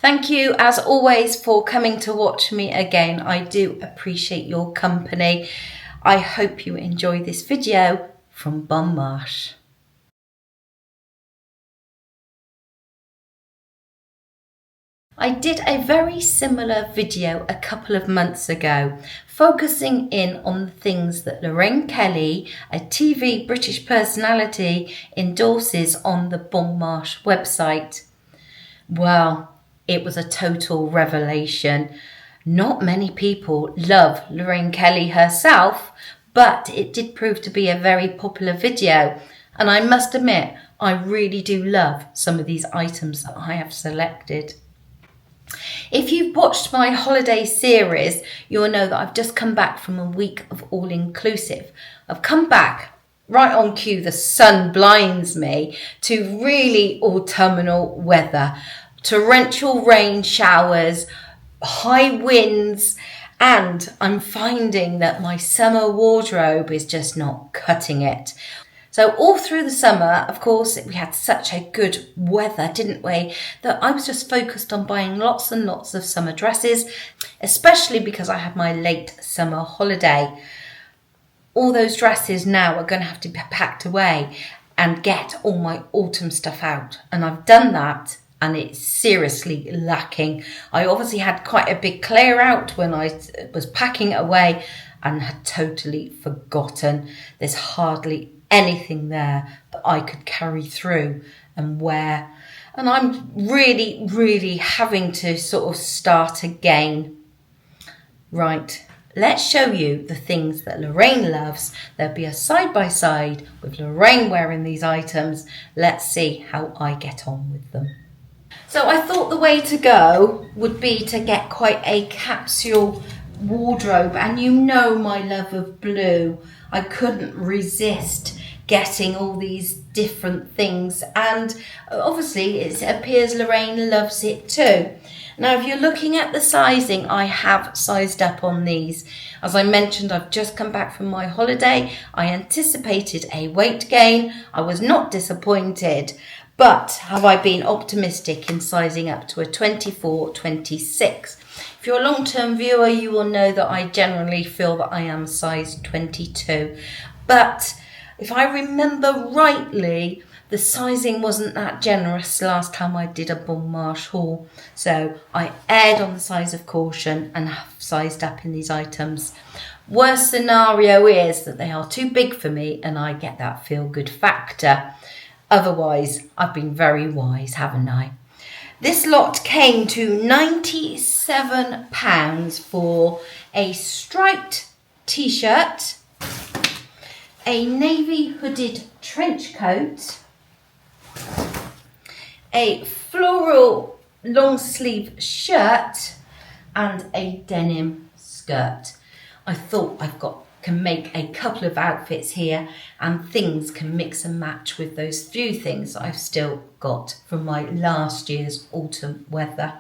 Thank you as always for coming to watch me again. I do appreciate your company. I hope you enjoy this video from Bon Marche. I did a very similar video a couple of months ago, focusing in on the things that Lorraine Kelly, a TV British personality, endorses on the Bon Marche website. Well, it was a total revelation. Not many people love Lorraine Kelly herself, but it did prove to be a very popular video. And I must admit, I really do love some of these items that I have selected. If you've watched my holiday series, you'll know that I've just come back from a week of all-inclusive. I've come back right on cue, the sun blinds me, to really autumnal weather. Torrential rain showers, high winds, and I'm finding that my summer wardrobe is just not cutting it. So all through the summer, of course, we had such a good weather, didn't we, that I was just focused on buying lots and lots of summer dresses, especially because I had my late summer holiday. All those dresses now are going to have to be packed away and get all my autumn stuff out. And I've done that, and it's seriously lacking. I obviously had quite a big clear out when I was packing it away and had totally forgotten. There's hardly anything there that I could carry through and wear. And I'm really having to sort of start again. Right, let's show you the things that Lorraine loves. There'll be a side-by-side with Lorraine wearing these items. Let's see how I get on with them. So I thought the way to go would be to get quite a capsule wardrobe, and you know my love of blue. I couldn't resist getting all these different things, and obviously it appears Lorraine loves it too. Now if you're looking at the sizing, I have sized up on these. As I mentioned, I've just come back from my holiday. I anticipated a weight gain. I was not disappointed, but have I been optimistic in sizing up to a 24, 26. If you're a long-term viewer, you will know that I generally feel that I am size 22. But if I remember rightly, the sizing wasn't that generous last time I did a Bon Marche haul. So I erred on the size of caution and have sized up in these items. Worst scenario is that they are too big for me and I get that feel-good factor. Otherwise, I've been very wise, haven't I? This lot came to £97 for a striped t-shirt, a navy hooded trench coat, a floral long sleeve shirt, and a denim skirt. I thought can make a couple of outfits here, and things can mix and match with those few things that I've still got from my last year's autumn weather.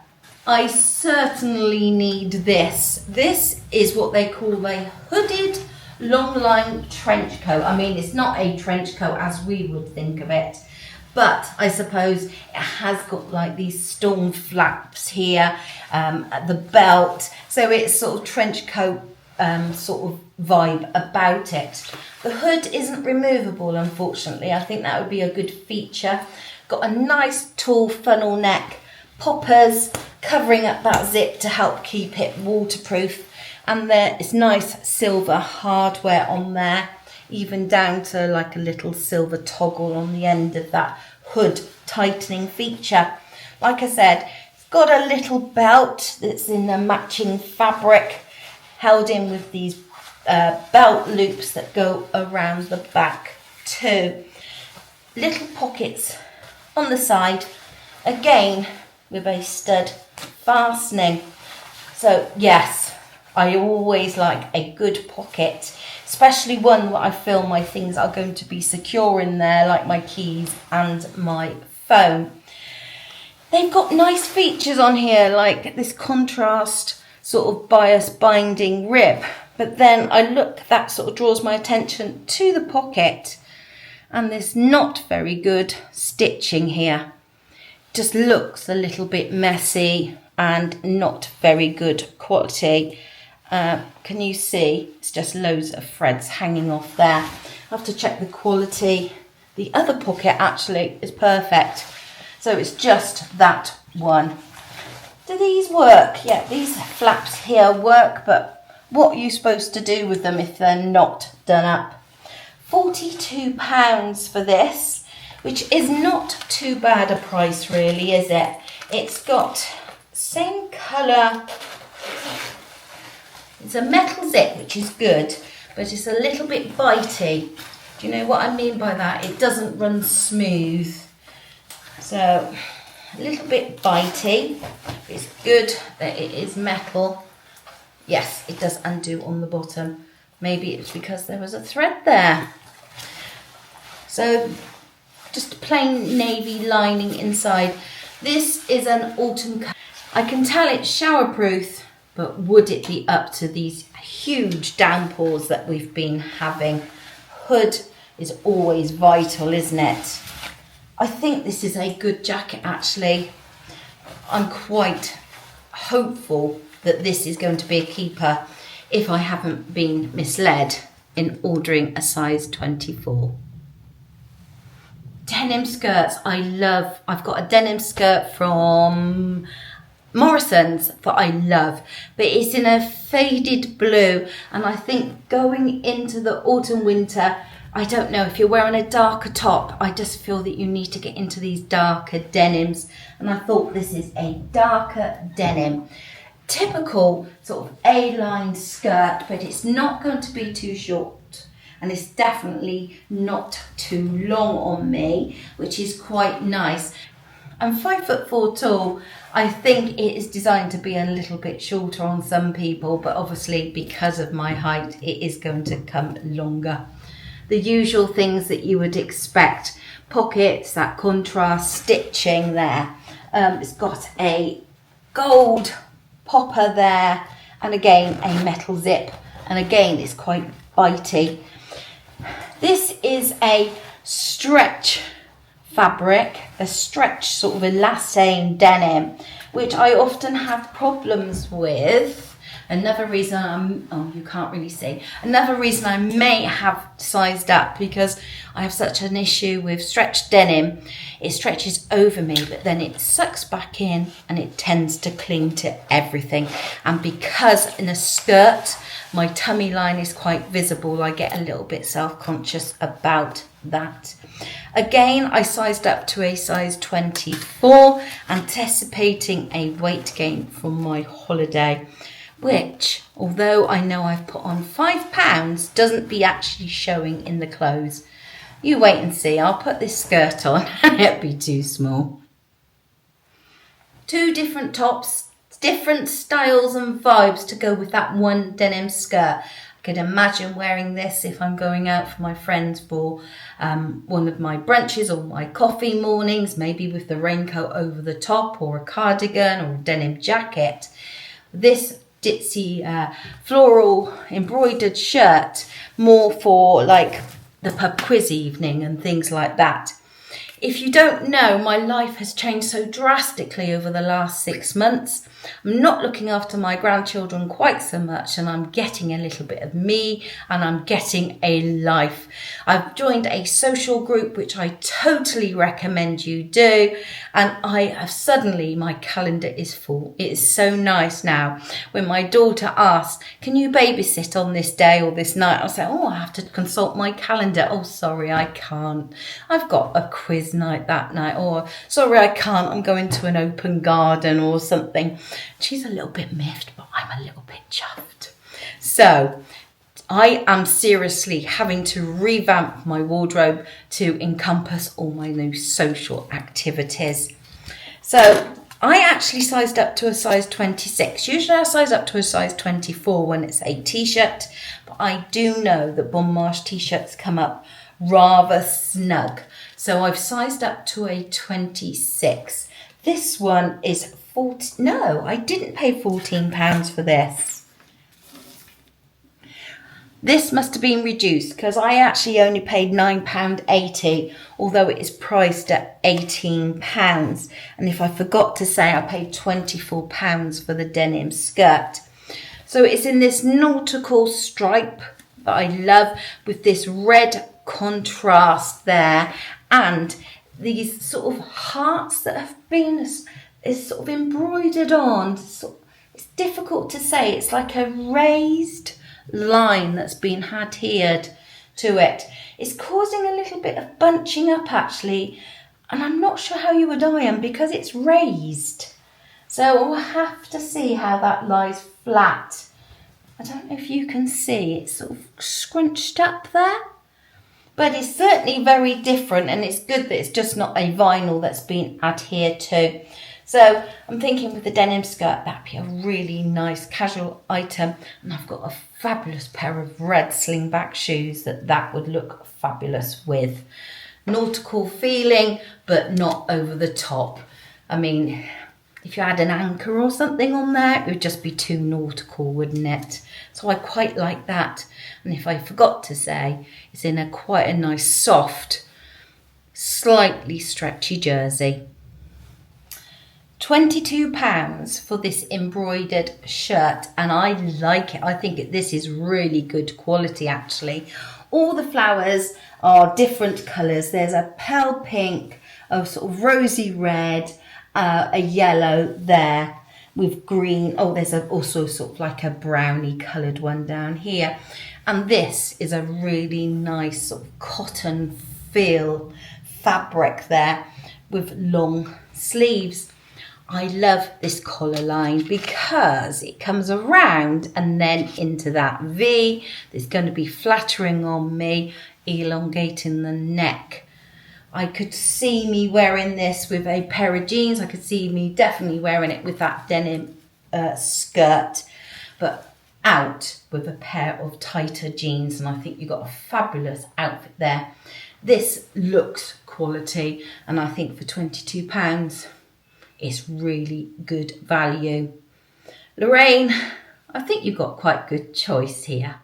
I certainly need this. This is what they call a hooded long line trench coat. I mean, it's not a trench coat as we would think of it, but I suppose it has got like these storm flaps here at the belt, so it's sort of trench coat sort of vibe about it. The hood isn't removable, unfortunately. I think that would be a good feature. Got a nice tall funnel neck, poppers covering up that zip to help keep it waterproof, and there is nice silver hardware on there, even down to like a little silver toggle on the end of that hood tightening feature. Like I said, it's got a little belt that's in the matching fabric, held in with these belt loops that go around the back too. Little pockets on the side, again with a stud fastening. So yes, I always like a good pocket, especially one where I feel my things are going to be secure in there, like my keys and my phone. They've got nice features on here, like this contrast sort of bias binding rib, but then that sort of draws my attention to the pocket, and there's not very good stitching here. just looks a little bit messy and not very good quality. Can you see? It's just loads of threads hanging off there. I have to check the quality. The other pocket actually is perfect. So it's just that one. Do these work? Yeah, these flaps here work, but what are you supposed to do with them if they're not done up? £42 for this, which is not too bad a price really, is it? It's got same colour. It's a metal zip, which is good, but it's a little bit bitey. Do you know what I mean by that? It doesn't run smooth. So, a little bit bitey. It's good that it is metal. Yes, it does undo on the bottom. Maybe it's because there was a thread there. So, just a plain navy lining inside. This is an autumn colour. I can tell it's showerproof, but would it be up to these huge downpours that we've been having? Hood is always vital, isn't it? I think this is a good jacket actually. I'm quite hopeful that this is going to be a keeper if I haven't been misled in ordering a size 24. Denim skirts, I love. I've got a denim skirt from Morrison's that I love, but it's in a faded blue, and I think going into the autumn winter, I don't know, if you're wearing a darker top, I just feel that you need to get into these darker denims, and I thought this is a darker denim. Typical sort of A-line skirt, but it's not going to be too short, and it's definitely not too long on me, which is quite nice. I'm 5'4" tall. I think it is designed to be a little bit shorter on some people, but obviously because of my height, it is going to come longer. The usual things that you would expect: pockets, that contrast stitching there. It's got a gold popper there, and again a metal zip, and again it's quite bitey. This is a stretch fabric, a stretch sort of elastane denim, which I often have problems with. Another reason you can't really see. Another reason I may have sized up, because I have such an issue with stretched denim. It stretches over me, but then it sucks back in and it tends to cling to everything. And because in a skirt, my tummy line is quite visible, I get a little bit self-conscious about that. Again, I sized up to a size 24, anticipating a weight gain from my holiday, which, although I know I've put on £5, doesn't be actually showing in the clothes. You wait and see. I'll put this skirt on and it'll be too small. Two different tops, different styles and vibes to go with that one denim skirt. I could imagine wearing this if I'm going out for my friends for one of my brunches or my coffee mornings, maybe with the raincoat over the top, or a cardigan or a denim jacket. This ditzy floral embroidered shirt more for like the pub quiz evening and things like that. If you don't know, my life has changed so drastically over the last 6 months. I'm not looking after my grandchildren quite so much, and I'm getting a little bit of me, and I'm getting a life. I've joined a social group, which I totally recommend you do, and I have suddenly, my calendar is full. It is so nice now. When my daughter asks, can you babysit on this day or this night? I'll say, I have to consult my calendar. Oh, sorry, I can't. I've got a quiz night that night, or sorry, I can't. I'm going to an open garden or something. She's a little bit miffed, but I'm a little bit chuffed. So I am seriously having to revamp my wardrobe to encompass all my new social activities. So I actually sized up to a size 26. Usually I size up to a size 24 when it's a t-shirt, but I do know that Bon Marche t-shirts come up rather snug. So I've sized up to a 26. This one is no, I didn't pay £14 for this. This must have been reduced because I actually only paid £9.80, although it is priced at £18. And if I forgot to say, I paid £24 for the denim skirt. So it's in this nautical stripe that I love, with this red contrast there, and these sort of hearts that have been is sort of embroidered on. It's difficult to say. It's like a raised line that's been adhered to it. It's causing a little bit of bunching up actually, and I'm not sure how you would iron because it's raised. So we'll have to see how that lies flat. I don't know if you can see, it's sort of scrunched up there. But it's certainly very different, and it's good that it's just not a vinyl that's been adhered to. So I'm thinking with the denim skirt, that'd be a really nice casual item. And I've got a fabulous pair of red slingback shoes that would look fabulous with. Nautical feeling, but not over the top. I mean, if you had an anchor or something on there, it would just be too nautical, wouldn't it? So I quite like that. And if I forgot to say, it's in quite a nice soft, slightly stretchy jersey. £22 for this embroidered shirt, and I like it. I think this is really good quality actually. All the flowers are different colours. There's a pale pink, a sort of rosy red, a yellow there with green. Oh, there's also sort of like a brownie coloured one down here. And this is a really nice sort of cotton feel fabric there with long sleeves. I love this collar line because it comes around and then into that V. That's going to be flattering on me, elongating the neck. I could see me wearing this with a pair of jeans. I could see me definitely wearing it with that denim skirt, but out with a pair of tighter jeans, and I think you've got a fabulous outfit there. This looks quality, and I think for £22, it's really good value. Lorraine, I think you've got quite good choice here.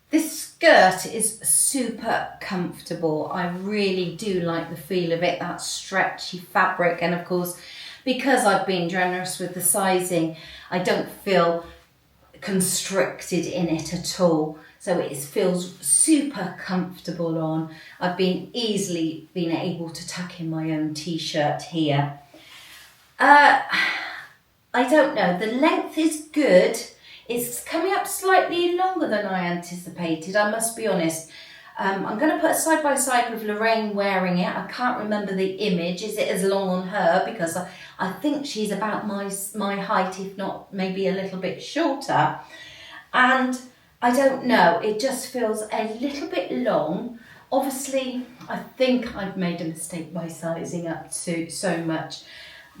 This skirt is super comfortable. I really do like the feel of it, that stretchy fabric. And of course, because I've been generous with the sizing, I don't feel constricted in it at all. So it feels super comfortable on. I've easily been able to tuck in my own t-shirt here. I don't know, the length is good. It's coming up slightly longer than I anticipated, I must be honest. I'm going to put a side by side with Lorraine wearing it. I can't remember the image. Is it as long on her? Because I think she's about my height, if not maybe a little bit shorter. And I don't know, it just feels a little bit long. Obviously, I think I've made a mistake by sizing up to so much.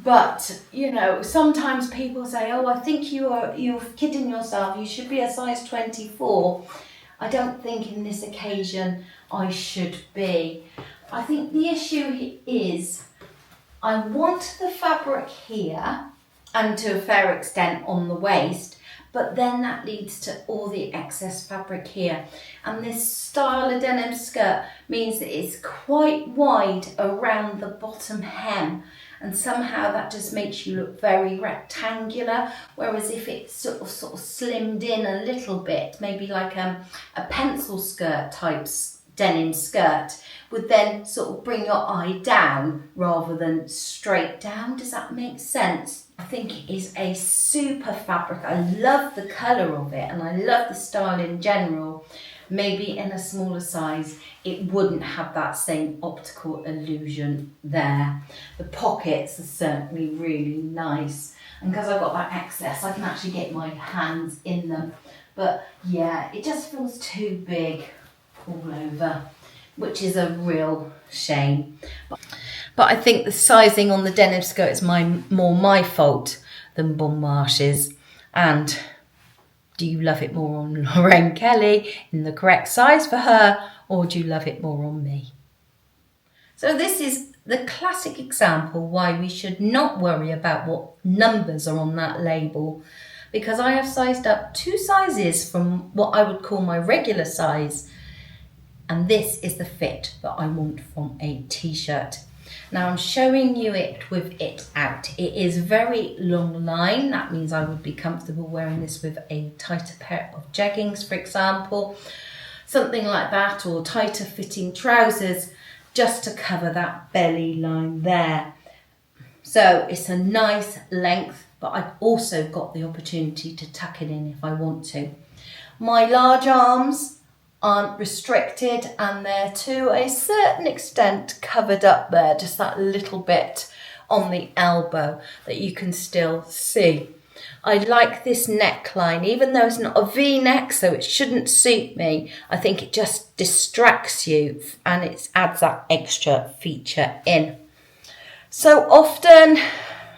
But, you know, sometimes people say, oh, I think you're kidding yourself. You should be a size 24. I don't think in this occasion I should be. I think the issue is I want the fabric here and to a fair extent on the waist, but then that leads to all the excess fabric here. And this style of denim skirt means that it's quite wide around the bottom hem. And somehow that just makes you look very rectangular. Whereas if it's sort of slimmed in a little bit, maybe like a pencil skirt type denim skirt, would then sort of bring your eye down rather than straight down. Does that make sense? I think it is a super fabric. I love the colour of it and I love the style in general. Maybe in a smaller size, it wouldn't have that same optical illusion there. The pockets are certainly really nice. And because I've got that excess, I can actually get my hands in them. But yeah, it just feels too big all over, which is a real shame. But I think the sizing on the denim skirt is more my fault than Bon Marche's. And do you love it more on Lorraine Kelly in the correct size for her, or do you love it more on me? So this is the classic example why we should not worry about what numbers are on that label, because I have sized up 2 sizes from what I would call my regular size. And this is the fit that I want from a t-shirt. Now I'm showing you it with it out. It is very long line. That means I would be comfortable wearing this with a tighter pair of jeggings, for example, something like that, or tighter fitting trousers, just to cover that belly line there. So it's a nice length, but I've also got the opportunity to tuck it in if I want to. My large arms aren't restricted, and they're to a certain extent covered up there, just that little bit on the elbow that you can still see. I like this neckline, even though it's not a V-neck, so it shouldn't suit me. I think it just distracts you and it adds that extra feature in. So often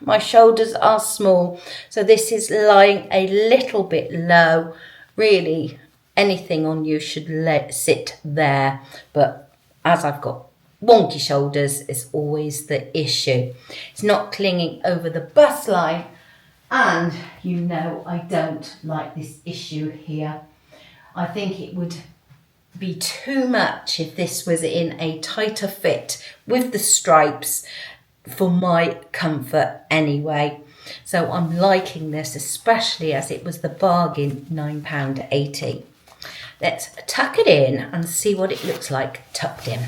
my shoulders are small, so this is lying a little bit low. Really, anything on you should sit there, but as I've got wonky shoulders, it's always the issue. It's not clinging over the bust line, and you know I don't like this issue here. I think it would be too much if this was in a tighter fit with the stripes for my comfort anyway. So I'm liking this, especially as it was the bargain £9.80. Let's tuck it in and see what it looks like tucked in.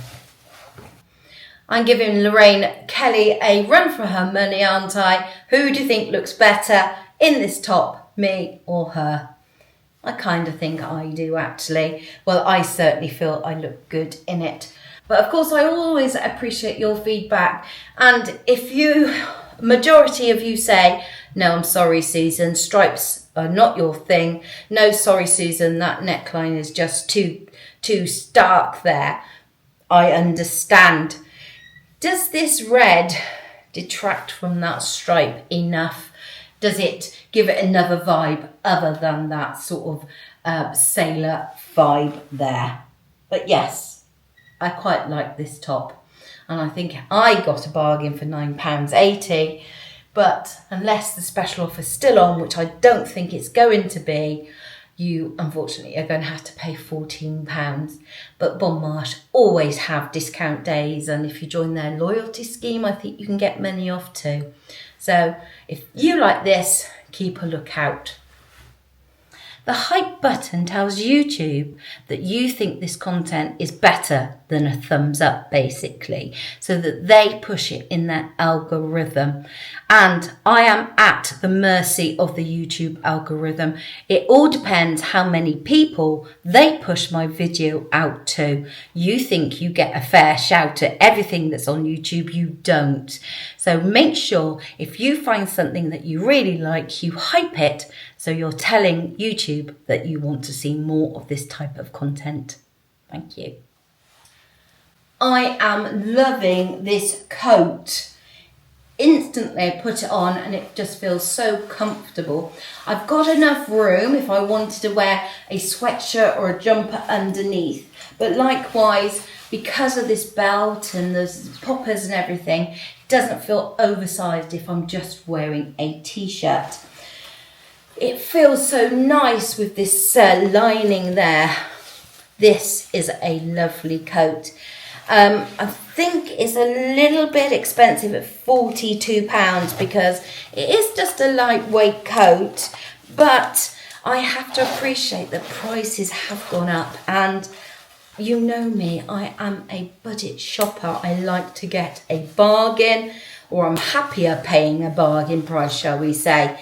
I'm giving Lorraine Kelly a run for her money, aren't I? Who do you think looks better in this top, me or her? I kind of think I do, actually. Well, I certainly feel I look good in it. But of course, I always appreciate your feedback. And if majority of you say, no, I'm sorry, Susan, stripes are not your thing. No, sorry, Susan, that neckline is just too stark there. I understand. Does this red detract from that stripe enough? Does it give it another vibe other than that sort of sailor vibe there? But yes, I quite like this top. And I think I got a bargain for £9.80. But unless the special offer is still on, which I don't think it's going to be, you unfortunately are going to have to pay £14. But Bon Marche always have discount days, and if you join their loyalty scheme, I think you can get many off too. So if you like this, keep a lookout. The hype button tells YouTube that you think this content is better than a thumbs up, basically, so that they push it in their algorithm. And I am at the mercy of the YouTube algorithm. It all depends how many people they push my video out to. You think you get a fair shout at everything that's on YouTube, you don't. So make sure if you find something that you really like, you hype it, so you're telling YouTube that you want to see more of this type of content. Thank you. I am loving this coat. Instantly I put it on and it just feels so comfortable. I've got enough room if I wanted to wear a sweatshirt or a jumper underneath. But likewise, because of this belt and the poppers and everything, it doesn't feel oversized if I'm just wearing a t-shirt. It feels so nice with this lining there. This is a lovely coat. I think it's a little bit expensive at £42 because it is just a lightweight coat, but I have to appreciate that prices have gone up, and you know me, I am a budget shopper. I like to get a bargain, or I'm happier paying a bargain price, shall we say.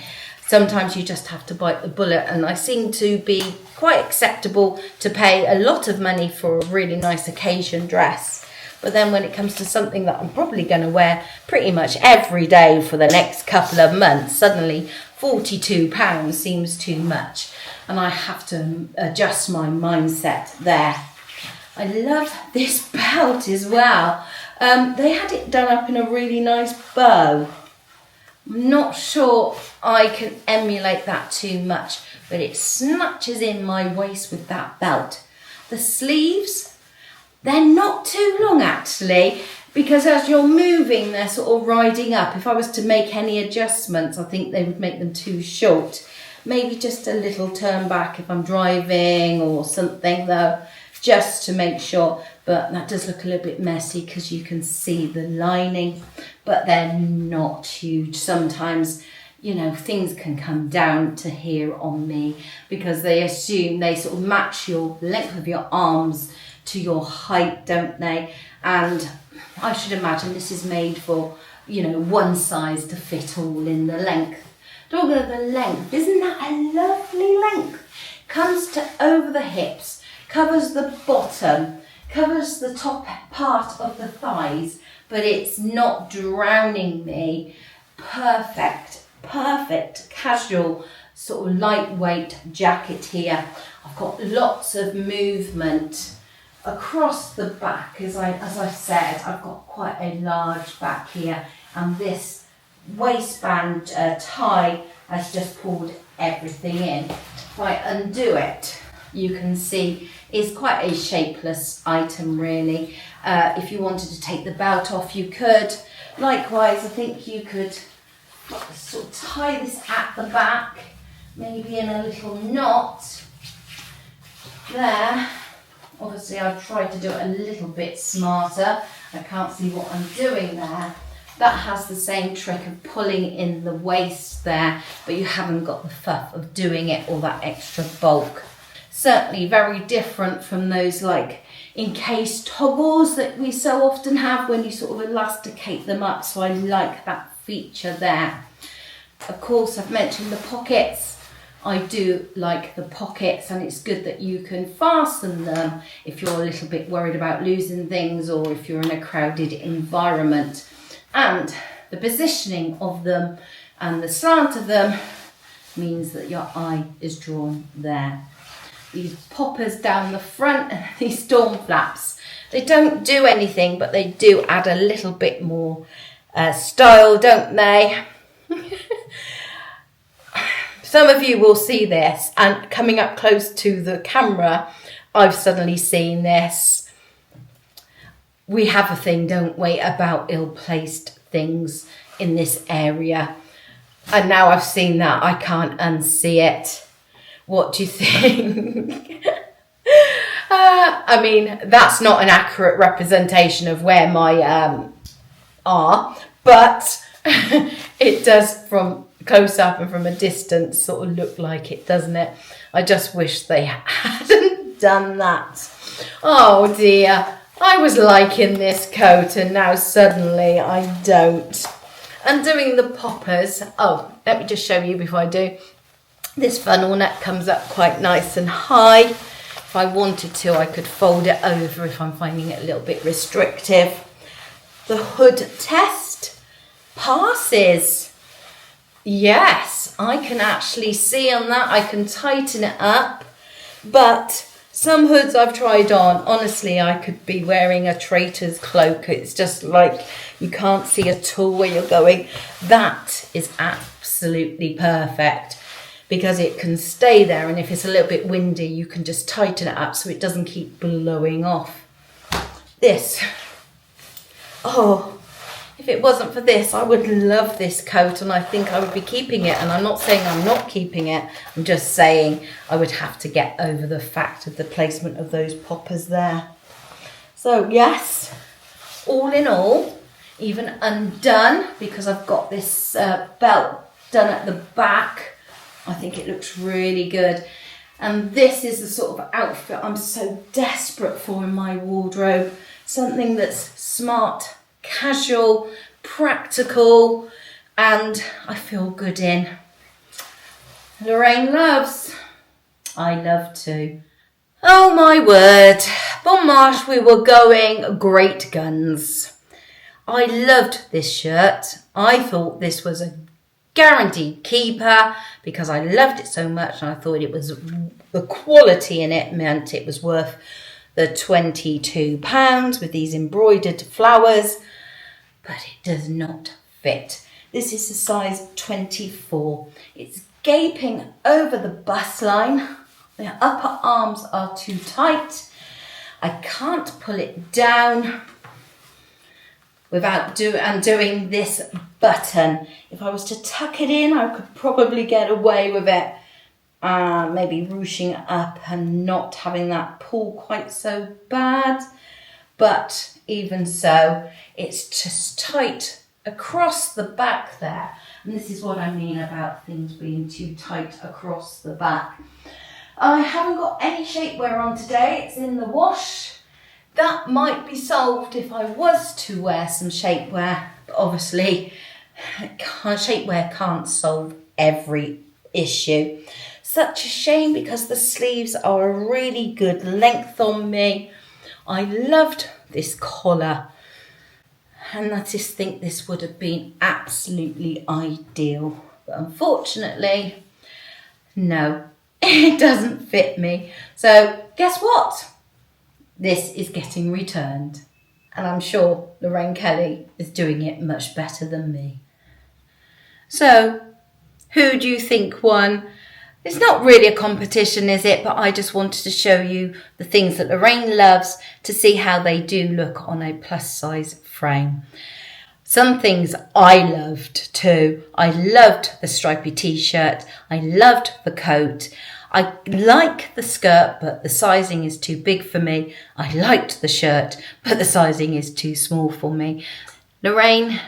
Sometimes you just have to bite the bullet, and I seem to be quite acceptable to pay a lot of money for a really nice occasion dress. But then when it comes to something that I'm probably going to wear pretty much every day for the next couple of months, suddenly £42 seems too much. And I have to adjust my mindset there. I love this belt as well. They had it done up in a really nice bow. I'm not sure I can emulate that too much, but it snatches in my waist with that belt. The sleeves, they're not too long actually, because as you're moving, they're sort of riding up. If I was to make any adjustments, I think they would make them too short. Maybe just a little turn back if I'm driving or something though, just to make sure. But that does look a little bit messy because you can see the lining, but they're not huge. Sometimes, you know, things can come down to here on me because they assume they sort of match your length of your arms to your height, don't they? And I should imagine this is made for, you know, one size to fit all in the length. Talking of the length, isn't that a lovely length? Comes to over the hips, covers the bottom, covers the top part of the thighs, but it's not drowning me. Perfect, perfect casual sort of lightweight jacket here. I've got lots of movement across the back. As I said, I've got quite a large back here, and this waistband tie has just pulled everything in. If I undo it, you can see it's quite a shapeless item really. If you wanted to take the belt off, you could. Likewise, I think you could sort of tie this at the back, maybe in a little knot there. Obviously I've tried to do it a little bit smarter. I can't see what I'm doing there. That has the same trick of pulling in the waist there, but you haven't got the fuff of doing it or that extra bulk. Certainly very different from those like encased toggles that we so often have when you sort of elasticate them up. So I like that feature there. Of course, I've mentioned the pockets. I do like the pockets, and it's good that you can fasten them if you're a little bit worried about losing things or if you're in a crowded environment. And the positioning of them and the slant of them means that your eye is drawn there. These poppers down the front and these storm flaps, they don't do anything, but they do add a little bit more style, don't they? Some of you will see this, and coming up close to the camera, I've suddenly seen this. We have a thing, don't we, about ill-placed things in this area. And now I've seen that, I can't unsee it. What do you think? I mean, that's not an accurate representation of where my are, but it does from close up and from a distance sort of look like it, doesn't it? I just wish they hadn't done that. Oh dear. I was liking this coat and now suddenly I don't. Undoing the poppers. Oh, let me just show you before I do. This funnel neck comes up quite nice and high. If I wanted to, I could fold it over if I'm finding it a little bit restrictive. The hood test passes. Yes, I can actually see on that. I can tighten it up, but some hoods I've tried on, honestly, I could be wearing a traitor's cloak. It's just like you can't see at all where you're going. That is absolutely perfect because it can stay there, and if it's a little bit windy, you can just tighten it up so it doesn't keep blowing off. This, oh, if it wasn't for this, I would love this coat and I think I would be keeping it. And I'm not saying I'm not keeping it. I'm just saying I would have to get over the fact of the placement of those poppers there. So yes, all in all, even undone, because I've got this belt done at the back, I think it looks really good. And this is the sort of outfit I'm so desperate for in my wardrobe. Something that's smart, casual, practical, and I feel good in. Lorraine Loves. I love to. Oh my word. Bon Marche, we were going great guns. I loved this shirt. I thought this was a guaranteed keeper because I loved it so much, and I thought it was the quality in it meant it was worth the £22 with these embroidered flowers, but it does not fit. This is a size 24. It's gaping over the bust line. The upper arms are too tight. I can't pull it down without undoing this button. If I was to tuck it in, I could probably get away with it, maybe ruching it up and not having that pull quite so bad. But even so, it's just tight across the back there. And this is what I mean about things being too tight across the back. I haven't got any shapewear on today. It's in the wash. That might be solved if I was to wear some shapewear. But obviously, shapewear can't solve every issue. Such a shame because the sleeves are a really good length on me. I loved this collar. And I just think this would have been absolutely ideal. But unfortunately, no, it doesn't fit me. So guess what? This is getting returned. And I'm sure Lorraine Kelly is doing it much better than me. So, who do you think won? It's not really a competition, is it? But I just wanted to show you the things that Lorraine loves to see how they do look on a plus size frame. Some things I loved too. I loved the stripy t-shirt. I loved the coat. I like the skirt, but the sizing is too big for me. I liked the shirt, but the sizing is too small for me. Lorraine,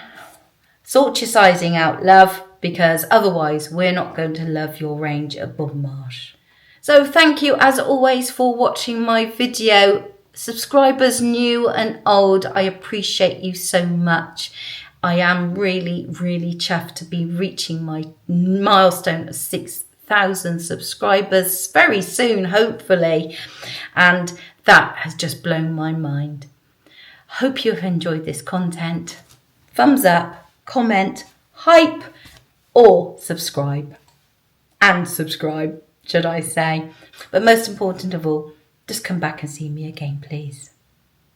sort your sizing out, love, because otherwise we're not going to love your range at Bon Marche. So thank you as always for watching my video. Subscribers new and old, I appreciate you so much. I am really, really chuffed to be reaching my milestone of 6,000 subscribers very soon, hopefully. And that has just blown my mind. Hope you have enjoyed this content. Thumbs up, comment, hype, or subscribe. And subscribe, should I say. But most important of all, just come back and see me again, please.